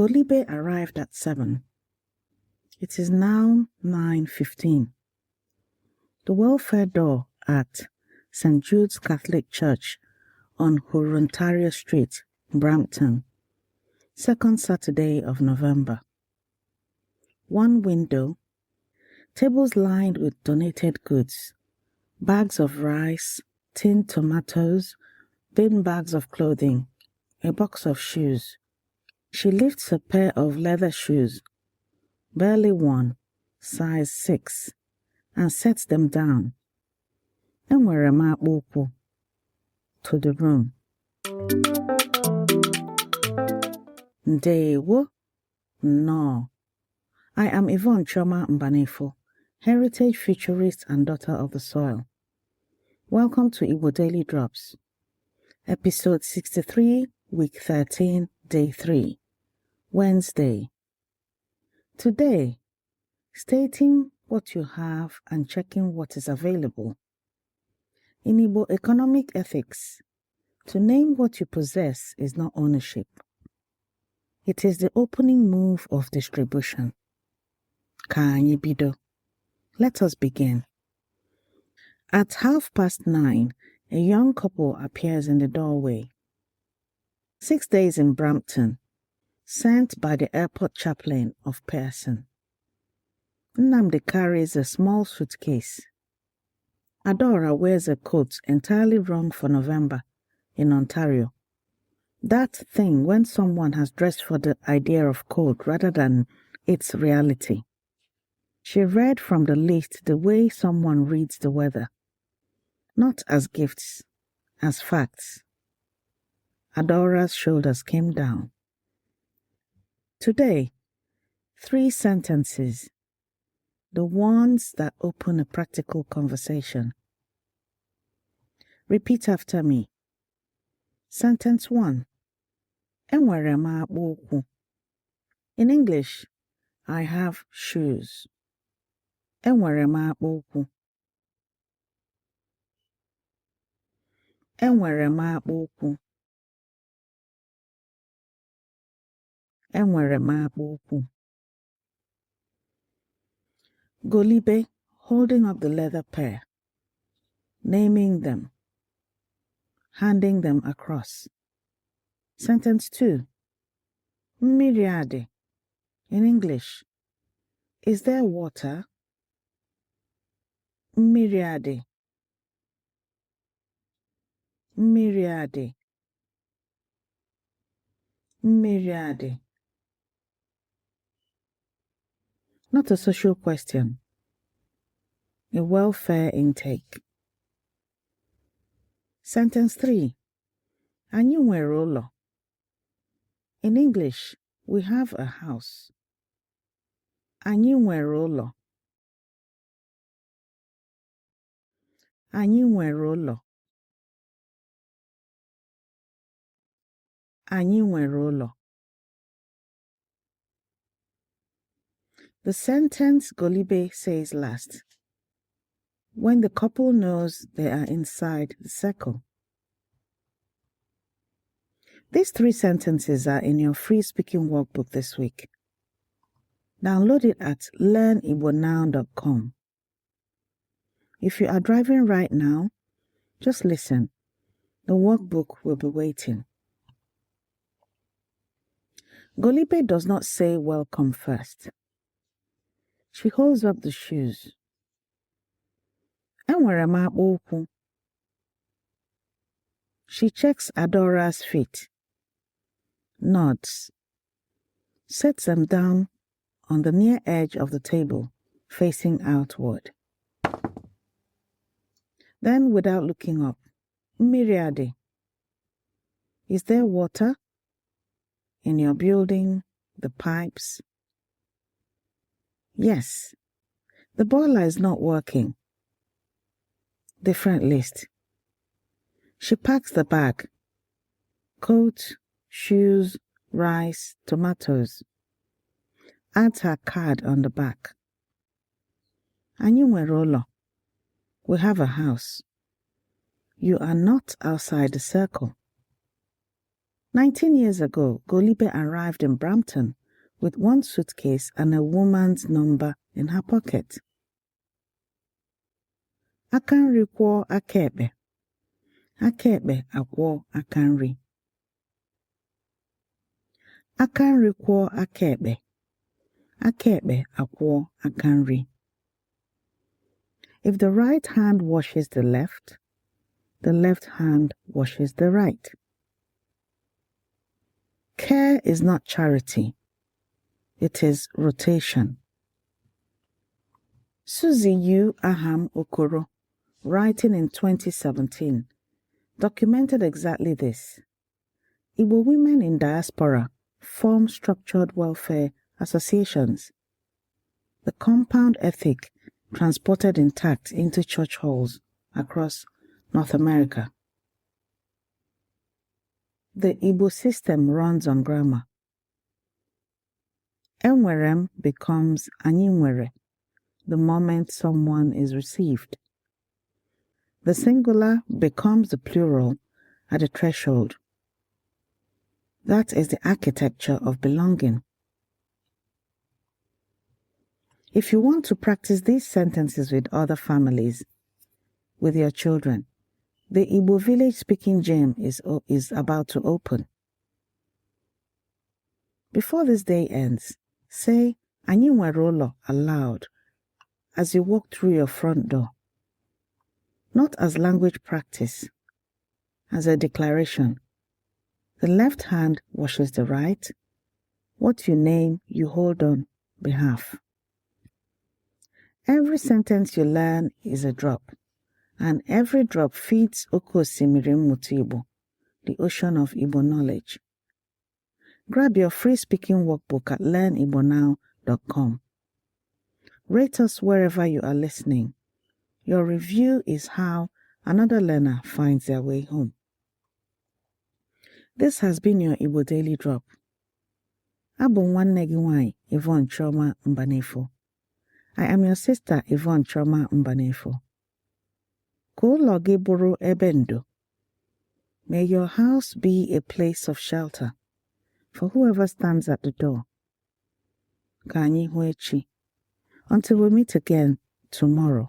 Golibe arrived at 7. It is now 9:15. The welfare door at St. Jude's Catholic Church on Ontario Street, Brampton, second Saturday of November. One window, tables lined with donated goods, bags of rice, tinned tomatoes, bin bags of clothing, a box of shoes. She lifts a pair of leather shoes, barely worn, size 6, and sets them down. Nwere akpụụkwụ to the room. Ndewo. No. I am Yvonne Mbanefo, heritage futurist and daughter of the soil. Welcome to Igbo Daily Drops, Episode 63, Week 13, Day 3, Wednesday. Today, stating what you have and checking what is available. In Igbo economic ethics, to name what you possess is not ownership. It is the opening move of distribution. Ka anyị bido. Let us begin. At 9:30, a young couple appears in the doorway. 6 days in Brampton, sent by the airport chaplain of Pearson. Nnamdi carries a small suitcase. Adora wears a coat entirely wrong for November in Ontario. That thing when someone has dressed for the idea of cold rather than its reality. She read from the list the way someone reads the weather, not as gifts, as facts. Adora's shoulders came down. Today, 3 sentences, the ones that open a practical conversation. Repeat after me. Sentence 1. Enwere m akpụụkwụ. In English, I have shoes. Enwere m akpụụkwụ. Enwere m akpụụkwụ. Enwere m akpụụkwụ. Golibe, holding up the leather pair, naming them, handing them across. Sentence 2. Mmiri. In English, is there water? Mmiri. Mmiri. Mmiri. Not a social question, a welfare intake. Sentence 3. Anyị nwere ụlọ. In English, we have a house. Anyị nwere ụlọ. Anyị nwere ụlọ. Anyị nwere ụlọ. The sentence Golibe says last, when the couple knows they are inside the circle. These 3 sentences are in your free speaking workbook this week. Download it at learnibonow.com. If you are driving right now, just listen. The workbook will be waiting. Golibe does not say welcome first. She holds up the shoes. Enwere m akpụụkwụ. She checks Adora's feet, nods, sets them down on the near edge of the table, facing outward. Then, without looking up, Mmiri. Is there water? In your building, the pipes? Yes. The boiler is not working. Different list. She packs the bag. Coat, shoes, rice, tomatoes. Adds her card on the back. Anyị nwere ụlọ. We have a house. You are not outside the circle. 19 years ago, Golibe arrived in Brampton with one suitcase and a woman's number in her pocket. Akanri kwọọ ekpe. Ekpe akwọọ akanri. Akanri kwọọ ekpe. Ekpe akwọọ akanri. If the right hand washes the left hand washes the right. Care is not charity. It is rotation. Sussie Aham-Okoro, writing in 2017, documented exactly this. Igbo women in diaspora form structured welfare associations. The compound ethic transported intact into church halls across North America. The Igbo system runs on grammar. Nwere becomes Anyị, nwere the moment someone is received. The singular becomes the plural at the threshold. That is the architecture of belonging. If you want to practice these sentences with other families, with your children, the Igbo village speaking gym is about to open. Before this day ends, say Anyị nwere ụlọ aloud as you walk through your front door. Not as language practice, as a declaration. The left hand washes the right. What you name, you hold on behalf. Every sentence you learn is a drop, and every drop feeds Oke Osimiri Mmụta Igbo, the ocean of Igbo knowledge. Grab your free speaking workbook at learnibonow.com. Rate us wherever you are listening. Your review is how another learner finds their way home. This has been your Igbo Daily Drop. Abụ nwanne gị nwanyị, Yvonne Mbanefo. I am your sister, Yvonne Mbanefo. Ka ụlọ gị bụrụ ebe ndo. May your house be a place of shelter for whoever stands at the door. Ka anyị hụ echi. Until we meet again tomorrow.